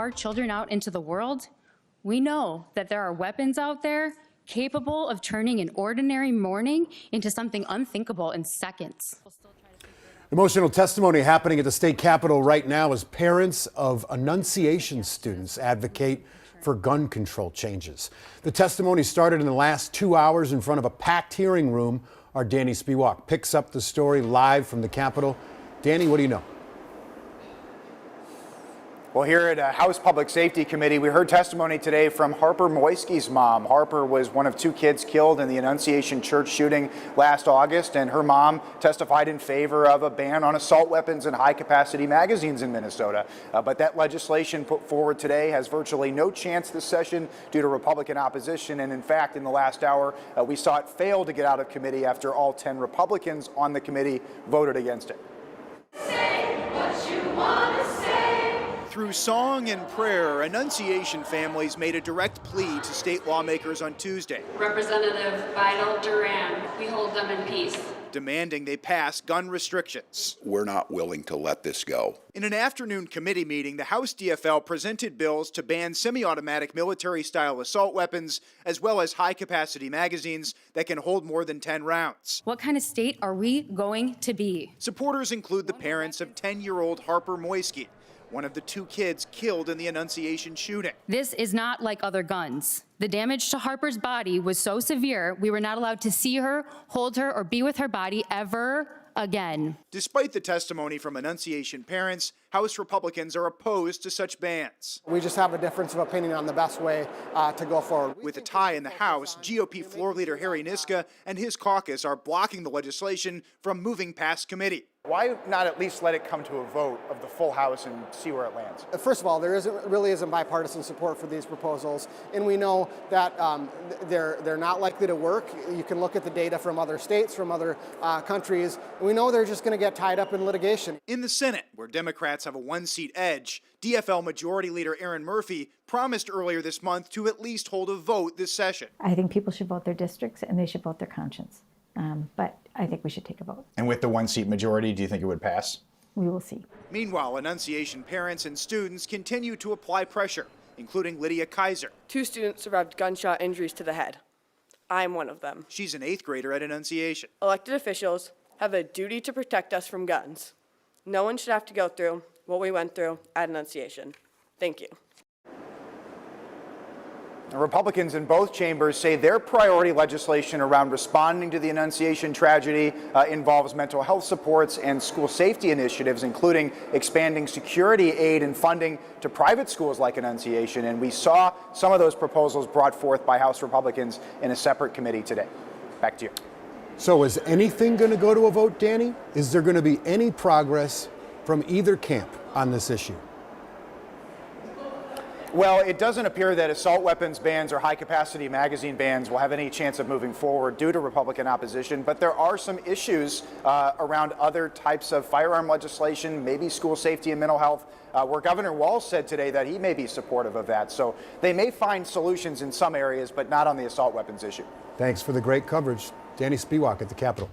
our children out into the world, we know that there are weapons out there capable of turning an ordinary morning into something unthinkable in seconds. Emotional testimony happening at the state capitol right now as parents of Annunciation students advocate for gun control changes. The testimony started in the last 2 hours in front of a packed hearing room. Our Danny Spiewak picks up the story live from the Capitol. Danny, what do you know? Well, here at House Public Safety Committee, we heard testimony today from Harper Moisky's mom. Harper was one of 2 kids killed in the Annunciation Church shooting last August, and her mom testified in favor of a ban on assault weapons and high-capacity magazines in Minnesota. But that legislation put forward today has virtually no chance this session due to Republican opposition. And in fact, in the last hour, we saw it fail to get out of committee after all 10 Republicans on the committee voted against it. Say what you want to say. Through song and prayer, Annunciation families made a direct plea to state lawmakers on Tuesday, Representative Vidal Duran, we hold them in peace, demanding they pass gun restrictions. We're not willing to let this go. In an afternoon committee meeting, the House DFL presented bills to ban semi-automatic military-style assault weapons, as well as high-capacity magazines that can hold more than 10 rounds. What kind of state are we going to be? Supporters include the parents of 10-year-old Harper Moisky, one of the 2 kids killed in the Annunciation shooting. This is not like other guns. The damage to Harper's body was so severe, we were not allowed to see her, hold her, or be with her body ever again. Despite the testimony from Annunciation parents, House Republicans are opposed to such bans. We just have a difference of opinion on the best way to go forward. With a tie in the House, GOP Floor Leader Harry Niska and his caucus are blocking the legislation from moving past committee. Why not at least let it come to a vote of the full House and see where it lands? First of all, there really isn't bipartisan support for these proposals, and we know that they're not likely to work. You can look at the data from other states, from other countries, and we know they're just going to get tied up in litigation. In the Senate, where Democrats have a 1-seat edge, DFL Majority Leader Erin Murphy promised earlier this month to at least hold a vote this session. I think people should vote their districts and they should vote their conscience. But I think we should take a vote. And with the 1-seat majority, do you think it would pass? We will see. Meanwhile, Annunciation parents and students continue to apply pressure, including Lydia Kaiser. 2 students survived gunshot injuries to the head. I'm one of them. She's an 8th grader at Annunciation. Elected officials have a duty to protect us from guns. No one should have to go through what we went through at Annunciation. Thank you. Republicans in both chambers say their priority legislation around responding to the Annunciation tragedy involves mental health supports and school safety initiatives, including expanding security aid and funding to private schools like Annunciation. And we saw some of those proposals brought forth by House Republicans in a separate committee today. Back to you. So is anything going to go to a vote, Danny? Is there going to be any progress from either camp on this issue? Well, it doesn't appear that assault weapons bans or high-capacity magazine bans will have any chance of moving forward due to Republican opposition, but there are some issues around other types of firearm legislation, maybe school safety and mental health, where Governor Walz said today that he may be supportive of that. So they may find solutions in some areas, but not on the assault weapons issue. Thanks for the great coverage. Danny Spiewak at the Capitol.